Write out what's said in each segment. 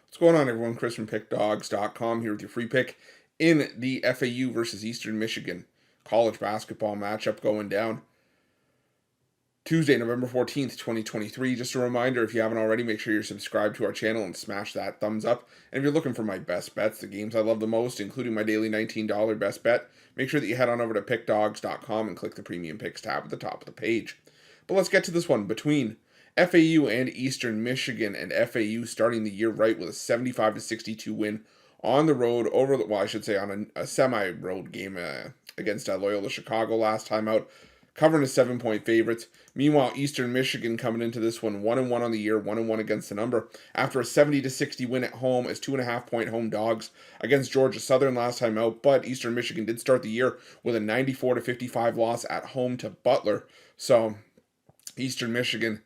What's going on, everyone? Chris from Pickdawgz.com here with your free pick in the FAU versus Eastern Michigan college basketball matchup going down Tuesday, November 14th, 2023. Just a reminder, if you haven't already, make sure you're subscribed to our channel and smash that thumbs up. And if you're looking for my best bets, the games I love the most, including my daily $19 best bet, make sure that you head on over to Pickdawgz.com and click the Premium Picks tab at the top of the page. But let's get to this one between FAU and Eastern Michigan, and FAU starting the year right with a 75-62 win on the road I should say on a semi-road game against Loyola Chicago last time out, covering as 7-point favorites. Meanwhile, Eastern Michigan coming into this one 1-1 on the year, 1-1 against the number, after a 70-60 win at home as 2.5-point home dogs against Georgia Southern last time out. But Eastern Michigan did start the year with a 94-55 loss at home to Butler. So Eastern Michigan,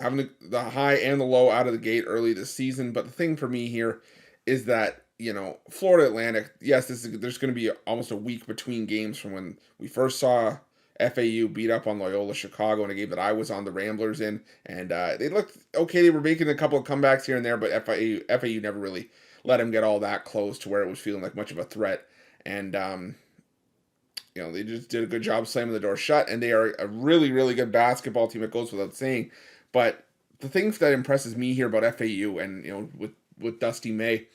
having the high and the low out of the gate early this season. But the thing for me here is that, Florida Atlantic, yes, there's going to be almost a week between games from when we first saw FAU beat up on Loyola Chicago in a game that I was on the Ramblers in. And they looked okay. They were making a couple of comebacks here and there, but FAU never really let them get all that close to where it was feeling like much of a threat. And, they just did a good job slamming the door shut, and they are a really, really good basketball team. It goes without saying. But the thing that impresses me here about FAU and, with Dusty May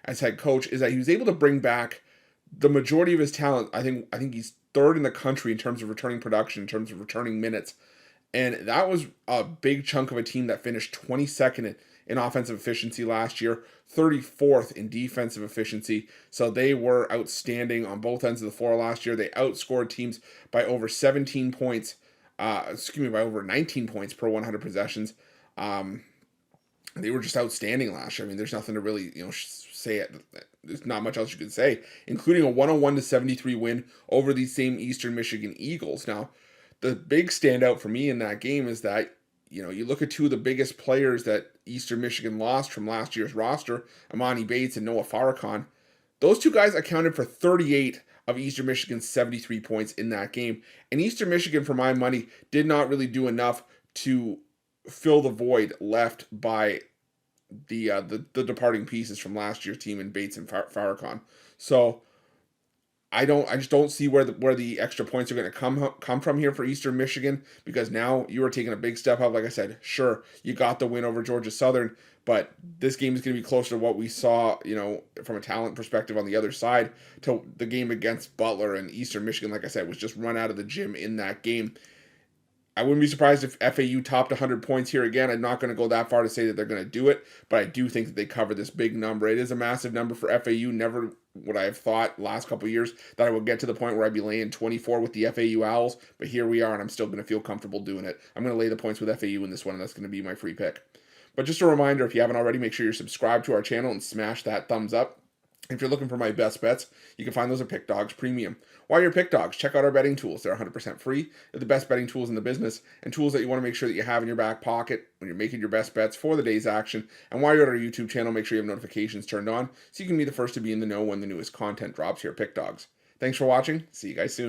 as head coach is that he was able to bring back the majority of his talent. I think he's third in the country in terms of returning production, in terms of returning minutes. And that was a big chunk of a team that finished 22nd in offensive efficiency last year, 34th in defensive efficiency. So they were outstanding on both ends of the floor last year. They outscored teams by over 17 points, by over 19 points per 100 possessions. They were just outstanding last year. I mean, there's nothing to really, say it. There's not much else you could say, including a 101-73 win over these same Eastern Michigan Eagles. Now, the big standout for me in that game is that, you look at two of the biggest players that Eastern Michigan lost from last year's roster, Amani Bates and Noah Farrakhan. Those two guys accounted for 38 of Eastern Michigan's 73 points in that game. And Eastern Michigan, for my money, did not really do enough to fill the void left by the departing pieces from last year's team in Bates and Farrakhan. So I just don't see where the extra points are going to come from here for Eastern Michigan, because now you are taking a big step up. Like I said, sure, you got the win over Georgia Southern, but this game is going to be closer to what we saw, from a talent perspective on the other side, to the game against Butler. And Eastern Michigan, like I said, was just run out of the gym in that game. I wouldn't be surprised if FAU topped 100 points here again. I'm not going to go that far to say that they're going to do it, but I do think that they cover this big number. It is a massive number for FAU. Never would I have thought last couple of years that I would get to the point where I'd be laying 24 with the FAU Owls, but here we are, and I'm still going to feel comfortable doing it. I'm going to lay the points with FAU in this one, and that's going to be my free pick. But just a reminder, if you haven't already, make sure you're subscribed to our channel and smash that thumbs up. If you're looking for my best bets, you can find those at Pickdawgz Premium. While you're at Pickdawgz, check out our betting tools. They're 100% free. They're the best betting tools in the business, and tools that you want to make sure that you have in your back pocket when you're making your best bets for the day's action. And while you're at our YouTube channel, make sure you have notifications turned on so you can be the first to be in the know when the newest content drops here at Pickdawgz. Thanks for watching. See you guys soon.